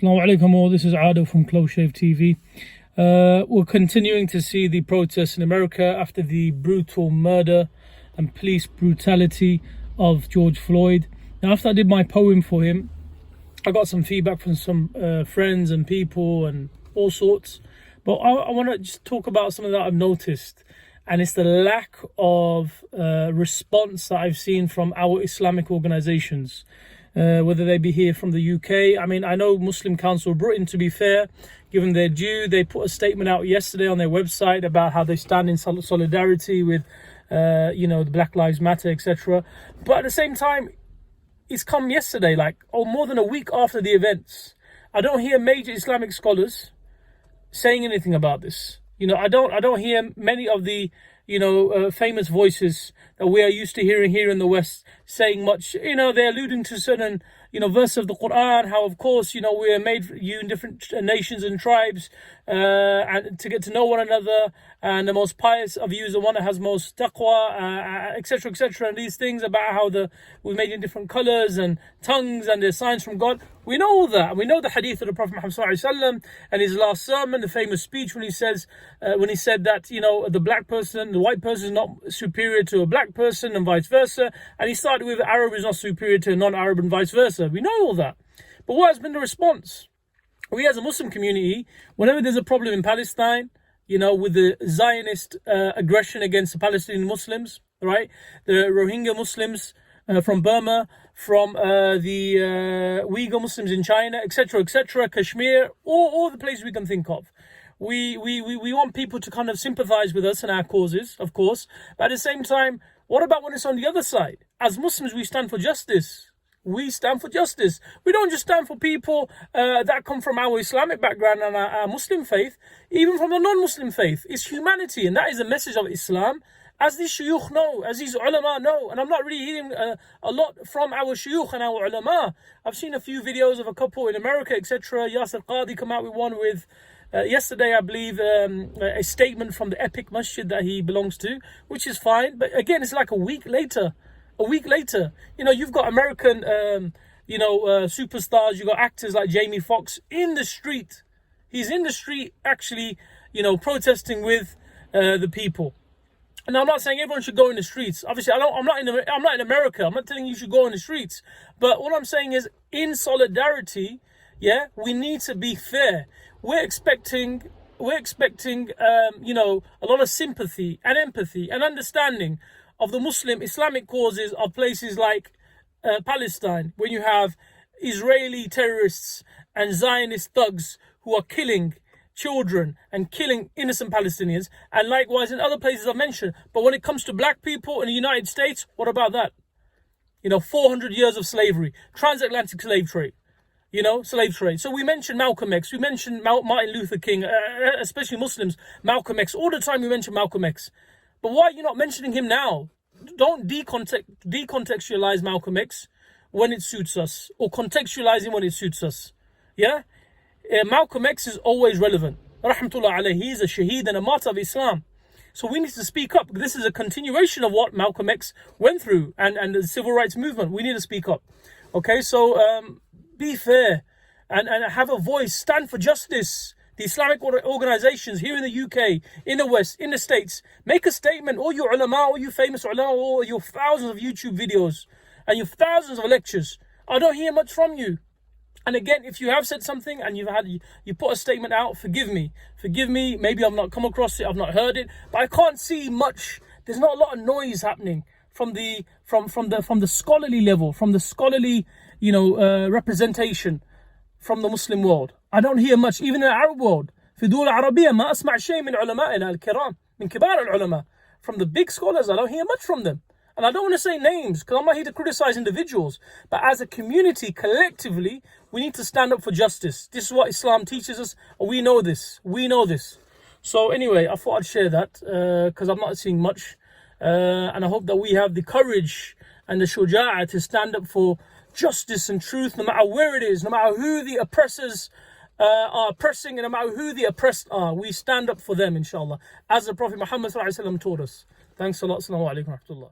Assalamu alaikum all, this is Adil from Close Shave TV. We're continuing to see the protests in America after the brutal murder and police brutality of George Floyd. Now, after I did my poem for him, I got some feedback from some friends and people and all sorts. But I want to just talk about something that I've noticed, and it's the lack of response that I've seen from our Islamic organizations. Whether they be here from the UK. I mean, I know Muslim Council Britain, to be fair, given their due, they put a statement out yesterday on their website about how they stand in solidarity with, the Black Lives Matter, etc. But at the same time, it's come yesterday, more than a week after the events. I don't hear major Islamic scholars saying anything about this. I don't hear many of the famous voices that we are used to hearing here in the West saying much. They're alluding to certain, verses of the Quran, how, of course, we are made you in different nations and tribes and to get to know one another, and the most pious of you is the one that has most taqwa, etc., etc. And these things about how we're made in different colors and tongues and there's signs from God. We know all that. We know the hadith of the Prophet Muhammad ﷺ and his last sermon, the famous speech when he said that, the black person, the white person is not superior to a black person and vice versa. And he started with Arab is not superior to a non-Arab and vice versa. We know all that. But what has been the response? We as a Muslim community, whenever there's a problem in Palestine, with the Zionist aggression against the Palestinian Muslims, right? The Rohingya Muslims from Burma, from the Uyghur Muslims in China, etc., Kashmir, all the places we can think of. We want people to kind of sympathize with us and our causes, of course. But at the same time, what about when it's on the other side? As Muslims, we stand for justice. We stand for justice. We don't just stand for people that come from our Islamic background and our Muslim faith, even from the non-Muslim faith. It's humanity, and that is the message of Islam, as these shuyukh know, as these ulama know. And I'm not really hearing a lot from our shuyukh and our ulama. I've seen a few videos of a couple in America, etc. Yasir Qadi come out with one with, yesterday I believe, a statement from the Epic Masjid that he belongs to, which is fine. But again, it's like a week later. You've got American, superstars. You've got actors like Jamie Foxx in the street. He's in the street actually, protesting with the people. And I'm not saying everyone should go in the streets. Obviously, I'm not in America. I'm not telling you should go in the streets. But what I'm saying is, in solidarity, we need to be fair. We're expecting, a lot of sympathy and empathy and understanding of the Muslim Islamic causes of places like Palestine, when you have Israeli terrorists and Zionist thugs who are killing children and killing innocent Palestinians, and likewise in other places I've mentioned. But when it comes to black people in the United States, what about that? 400 years of slavery, transatlantic slave trade, slave trade. So we mentioned Malcolm X, we mentioned Martin Luther King, especially Muslims, Malcolm X. All the time we mention Malcolm X. But why are you not mentioning him now? Don't decontextualize Malcolm X when it suits us, or contextualize him when it suits us. Malcolm X is always relevant. Rahmatullah alayhi. He is a shaheed and a martyr of Islam. So we need to speak up. This is a continuation of what Malcolm X went through and the civil rights movement. We need to speak up. Okay, so be fair and have a voice. Stand for justice. The Islamic organizations here in the UK, in the West, in the States, make a statement. All your ulama, all you famous ulama, all your thousands of YouTube videos and your thousands of lectures. I don't hear much from you. And again, if you have said something and you put a statement out, forgive me. Maybe I've not come across it, I've not heard it, but I can't see much. There's not a lot of noise happening from the scholarly level, from the scholarly, representation from the Muslim world. I don't hear much, even in the Arab world. في دول العربية ما أسمع شيء من علمائنا الكرام, من كبار العلماء. From the big scholars, I don't hear much from them. And I don't want to say names because I'm not here to criticize individuals. But as a community, collectively, we need to stand up for justice. This is what Islam teaches us. And we know this. So anyway, I thought I'd share that because I'm not seeing much. And I hope that we have the courage and the shuja'ah to stand up for justice and truth, no matter where it is, no matter who the oppressors are oppressing, and no matter who the oppressed are. We stand up for them, inshallah, as the Prophet Muhammad ﷺ taught us. Thanks a lot. Assalamu alaikum wa rahmatullah.